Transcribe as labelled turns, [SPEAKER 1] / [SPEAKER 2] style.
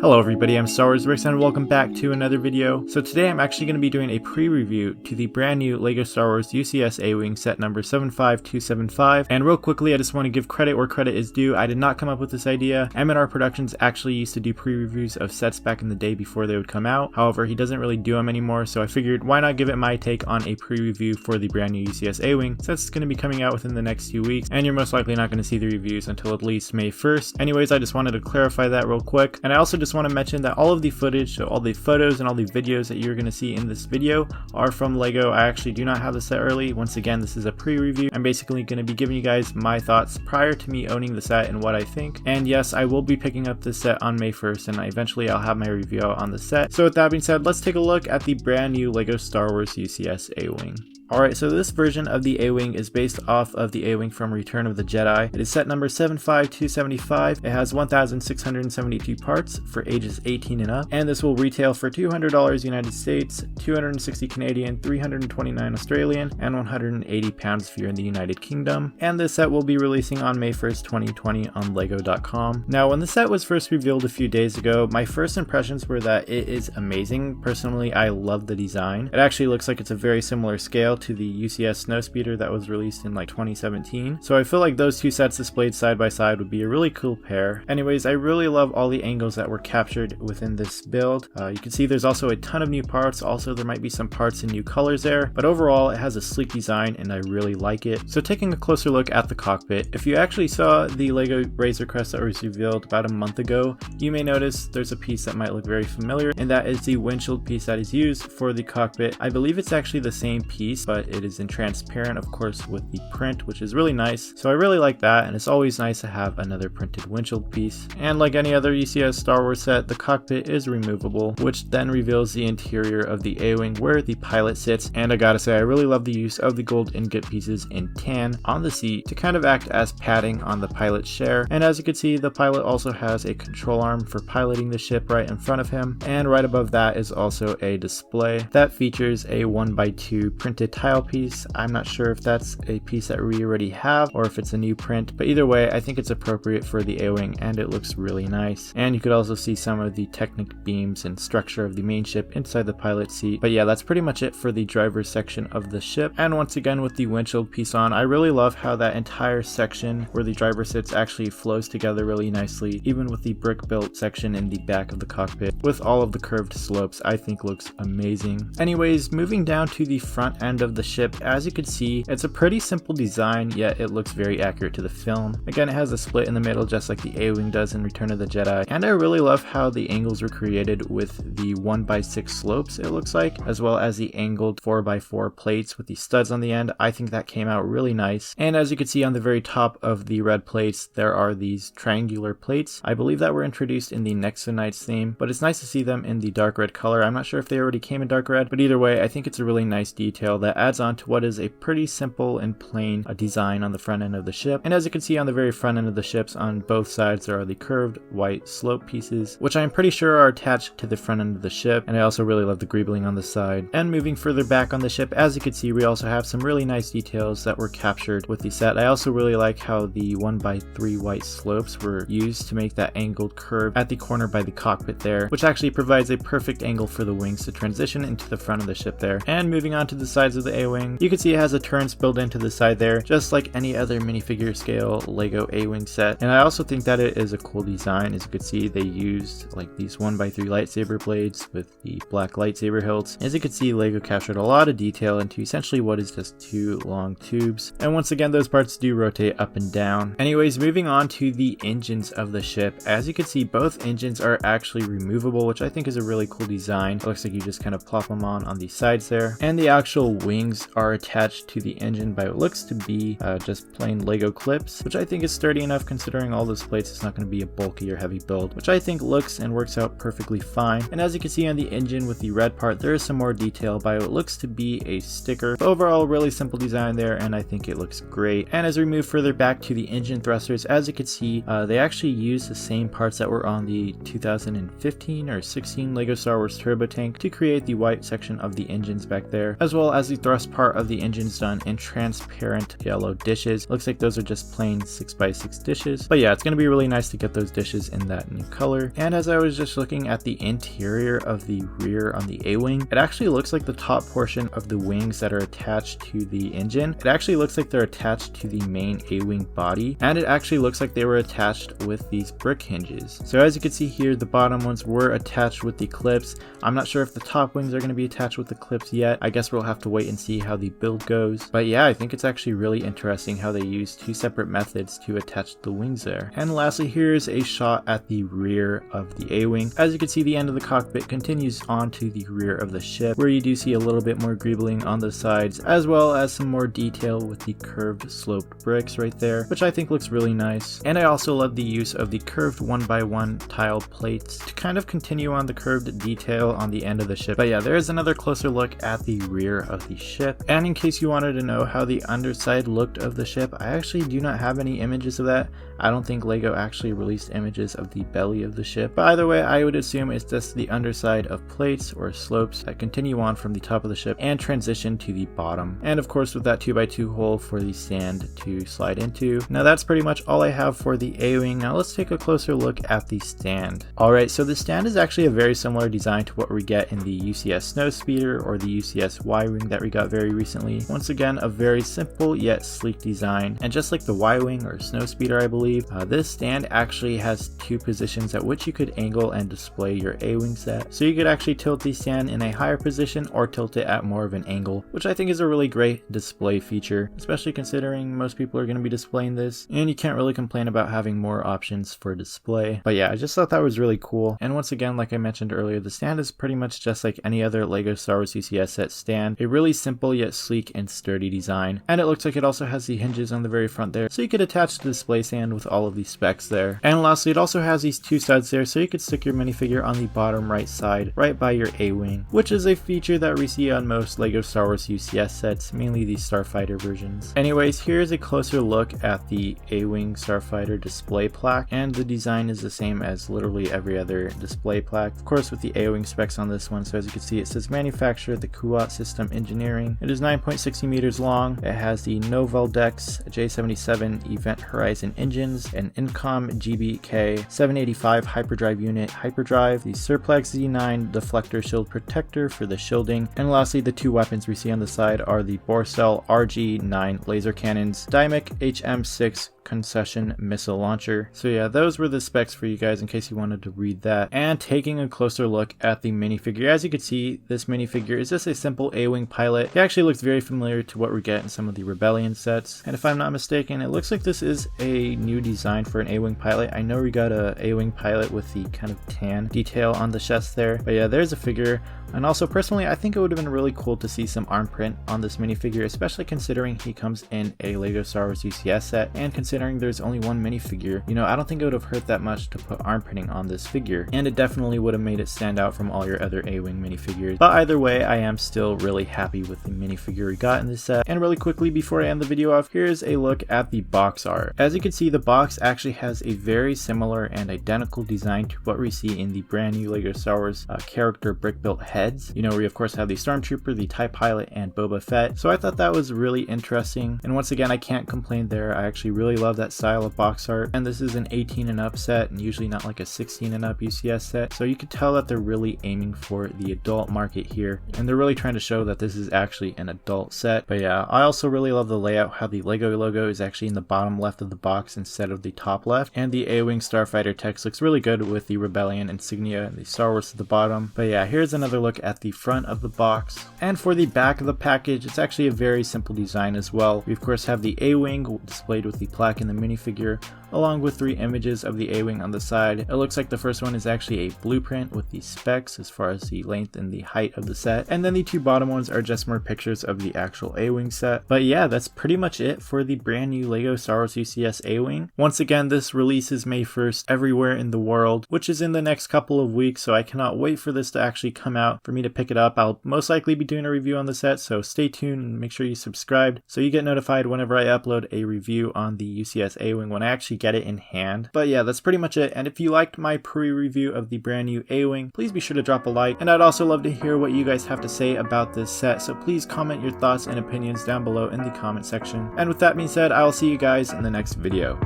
[SPEAKER 1] Hello everybody, I'm StarWarsBricks and welcome back to another video. So today I'm actually going to be doing a pre-review to the brand new LEGO Star Wars UCS A-Wing set number 75275. And real quickly, I just want to give credit where credit is due. I did not come up with this idea. M&R Productions actually used to do pre-reviews of sets back in the day before they would come out. However, he doesn't really do them anymore, so I figured why not give it my take on a pre-review for the brand new UCS A-Wing, since it's going to be coming out within the next 2 weeks, and you're most likely not going to see the reviews until at least May 1st. Anyways, I just wanted to clarify that real quick, and I also just want to mention that all of the footage, so all the photos and all the videos that you're going to see in this video are from LEGO. I actually do not have the set early. Once again, this is a pre-review. I'm basically going to be giving you guys my thoughts prior to me owning the set and what I think. And yes, I will be picking up this set on May 1st, and eventually I'll have my review out on the set. So with that being said, let's take a look at the brand new LEGO Star Wars UCS A-Wing. Alright, so this version of the A-Wing is based off of the A-Wing from Return of the Jedi. It is set number 75275. It has 1,672 parts for ages 18 and up, and this will retail for $200 United States, $260 Canadian, $329 Australian, and 180 pounds if you're in the United Kingdom. And this set will be releasing on May 1st, 2020 on Lego.com. Now, when the set was first revealed a few days ago, my first impressions were that it is amazing. Personally, I love the design. It actually looks like it's a very similar scale to the UCS Snowspeeder that was released in like 2017. So I feel like those two sets displayed side by side would be a really cool pair. Anyways, I really love all the angles that were captured within this build. You can see there's also a ton of new parts. Also, there might be some parts in new colors there, but overall it has a sleek design and I really like it. So taking a closer look at the cockpit, if you actually saw the LEGO Razor Crest that was revealed about a month ago, you may notice there's a piece that might look very familiar, and that is the windshield piece that is used for the cockpit. I believe it's actually the same piece, but it is in transparent, of course, with the print, which is really nice. So I really like that, and it's always nice to have another printed windshield piece. And like any other UCS Star Wars set, the cockpit is removable, which then reveals the interior of the A-Wing where the pilot sits. And I gotta say, I really love the use of the gold ingot pieces in tan on the seat to kind of act as padding on the pilot's chair. And as you can see, the pilot also has a control arm for piloting the ship right in front of him, and right above that is also a display that features a 1x2 printed tile piece. I'm not sure if that's a piece that we already have or if it's a new print, but either way, I think it's appropriate for the A-Wing and it looks really nice. And you could also see some of the Technic beams and structure of the main ship inside the pilot seat. But yeah, that's pretty much it for the driver's section of the ship. And once again, with the windshield piece on, I really love how that entire section where the driver sits actually flows together really nicely, even with the brick built section in the back of the cockpit with all of the curved slopes. I think looks amazing. Anyways, moving down to the front end of the ship, as you can see, it's a pretty simple design, yet it looks very accurate to the film. Again, it has a split in the middle just like the A-Wing does in Return of the Jedi, and I really love how the angles were created with the 1x6 slopes, it looks like, as well as the angled 4x4 plates with the studs on the end. I think that came out really nice. And as you can see on the very top of the red plates, there are these triangular plates. I believe that were introduced in the Nexo Knights theme, but it's nice to see them in the dark red color. I'm not sure if they already came in dark red, but either way, I think it's a really nice detail that adds on to what is a pretty simple and plain design on the front end of the ship. And as you can see on the very front end of the ships, on both sides there are the curved white slope pieces, which I'm pretty sure are attached to the front end of the ship. And I also really love the greebling on the side. And moving further back on the ship, as you can see, we also have some really nice details that were captured with the set. I also really like how the 1x3 white slopes were used to make that angled curve at the corner by the cockpit there, which actually provides a perfect angle for the wings to transition into the front of the ship there. And moving on to the sides of the A-Wing, you can see it has a turrets built into the side there, just like any other minifigure scale LEGO A-Wing set. And I also think that it is a cool design. As you can see, they used like these 1x3 lightsaber blades with the black lightsaber hilts. As you can see, LEGO captured a lot of detail into essentially what is just two long tubes. And once again, those parts do rotate up and down. Anyways, moving on to the engines of the ship. As you can see, both engines are actually removable, which I think is a really cool design. It looks like you just kind of plop them on the sides there. And the actual wings are attached to the engine by what looks to be just plain LEGO clips, which I think is sturdy enough considering all those plates. It's not going to be a bulky or heavy build, which I think looks and works out perfectly fine. And as you can see on the engine with the red part, there is some more detail by what looks to be a sticker. But overall, really simple design there, and I think it looks great. And as we move further back to the engine thrusters, as you can see, they actually use the same parts that were on the 2015 or 16 LEGO Star Wars Turbo Tank to create the white section of the engines back there, as well as the thrust part of the engines done in transparent yellow dishes. Looks like those are just plain 6x6 dishes, but yeah, it's going to be really nice to get those dishes in that new color. And as I was just looking at the interior of the rear on the A-Wing, it actually looks like the top portion of the wings that are attached to the engine, it actually looks like they're attached to the main A-Wing body, and it actually looks like they were attached with these brick hinges. So as you can see here, the bottom ones were attached with the clips. I'm not sure if the top wings are going to be attached with the clips yet. I guess we'll have to wait and see how the build goes. But yeah, I think it's actually really interesting how they use two separate methods to attach the wings there. And lastly, here's a shot at the rear of the A-Wing. As you can see, the end of the cockpit continues onto the rear of the ship, where you do see a little bit more greebling on the sides, as well as some more detail with the curved sloped bricks right there, which I think looks really nice. And I also love the use of the curved 1x1 tiled plates to kind of continue on the curved detail on the end of the ship. But yeah, there is another closer look at the rear of the ship. And in case you wanted to know how the underside looked of the ship, I actually do not have any images of that. I don't think LEGO actually released images of the belly of the ship, but either way, I would assume it's just the underside of plates or slopes that continue on from the top of the ship and transition to the bottom. And of course, with that 2x2 hole for the stand to slide into. Now that's pretty much all I have for the A-Wing. Now let's take a closer look at the stand. Alright, so the stand is actually a very similar design to what we get in the UCS Snowspeeder or the UCS Y-Wing that we got very recently. Once again, a very simple yet sleek design. And just like the Y-Wing or Snowspeeder, I believe, this stand actually has two positions at which you could angle and display your A-Wing set. So you could actually tilt the stand in a higher position or tilt it at more of an angle, which I think is a really great display feature, especially considering most people are going to be displaying this, and you can't really complain about having more options for display. But yeah, I just thought that was really cool. And once again, like I mentioned earlier, the stand is pretty much just like any other LEGO Star Wars UCS set stand, a really simple yet sleek and sturdy design. And it looks like it also has the hinges on the very front there, so you could attach the display stand with all of these specs there. And lastly, it also has these two studs there, so you could stick your minifigure on the bottom right side, right by your A-Wing, which is a feature that we see on most LEGO Star Wars UCS sets, mainly the Starfighter versions. Anyways, here's a closer look at the A-Wing Starfighter display plaque, and the design is the same as literally every other display plaque, of course with the A-Wing specs on this one. So as you can see, it says manufactured at the Kuat System Engineering. It is 9.60 meters long. It has the Novaldex J77 Event Horizon engines, an Incom GBK 785 hyperdrive unit hyperdrive, the Surplex Z9 deflector shield protector for the shielding, and lastly the two weapons we see on the side are the Borstel RG9 laser cannons, Dymic HM6 concession missile launcher. So yeah, those were the specs for you guys in case you wanted to read that. And taking a closer look at the minifigure, as you can see, this minifigure is just a simple A-Wing pilot. It actually looks very familiar to what we get in some of the Rebellion sets, and if I'm not mistaken, it looks like this is a new design for an A-Wing pilot. I know we got a A-Wing pilot with the kind of tan detail on the chest there, but yeah, there's a figure. And also personally, I think it would have been really cool to see some arm print on this minifigure, especially considering he comes in a LEGO Star Wars UCS set, and considering there's only one minifigure, you know, I don't think it would have hurt that much to put arm printing on this figure, and it definitely would have made it stand out from all your other A-Wing minifigures. But either way, I am still really happy with the minifigure we got in this set. And really quickly before I end the video off, here's a look at the box art. As you can see, the box actually has a very similar and identical design to what we see in the brand new LEGO Star Wars character brick built heads. You know, we of course have the Stormtrooper, the TIE Pilot, and Boba Fett. So I thought that was really interesting. And once again, I can't complain there. I actually really love that style of box art. And this is an 18 and up set, and usually not like a 16 and up UCS set. So you can tell that they're really aiming for the adult market here. And they're really trying to show that this is actually an adult set. But yeah, I also really love the layout, how the LEGO logo is actually in the bottom left of the box instead of the top left. And the A-Wing Starfighter text looks really good with the Rebellion insignia and the Star Wars at the bottom. But yeah, here's another look at the front of the box. And for the back of the package, it's actually a very simple design as well. We of course have the A-Wing displayed with the plaque and the minifigure along with 3 images of the A-Wing on the side. It looks like the first one is actually a blueprint with the specs as far as the length and the height of the set, and then the 2 bottom ones are just more pictures of the actual A-Wing set. But yeah, that's pretty much it for the brand new LEGO Star Wars UCS A-Wing. Once again, this releases May 1st everywhere in the world, which is in the next couple of weeks, so I cannot wait for this to actually come out for me to pick it up. I'll most likely be doing a review on the set, so stay tuned and make sure you subscribe so you get notified whenever I upload a review on the UCS A-Wing when I actually get it in hand. But yeah, that's pretty much it, and if you liked my pre-review of the brand new A-Wing, please be sure to drop a like, and I'd also love to hear what you guys have to say about this set, so please comment your thoughts and opinions down below in the comment section. And with that being said, I'll see you guys in the next video.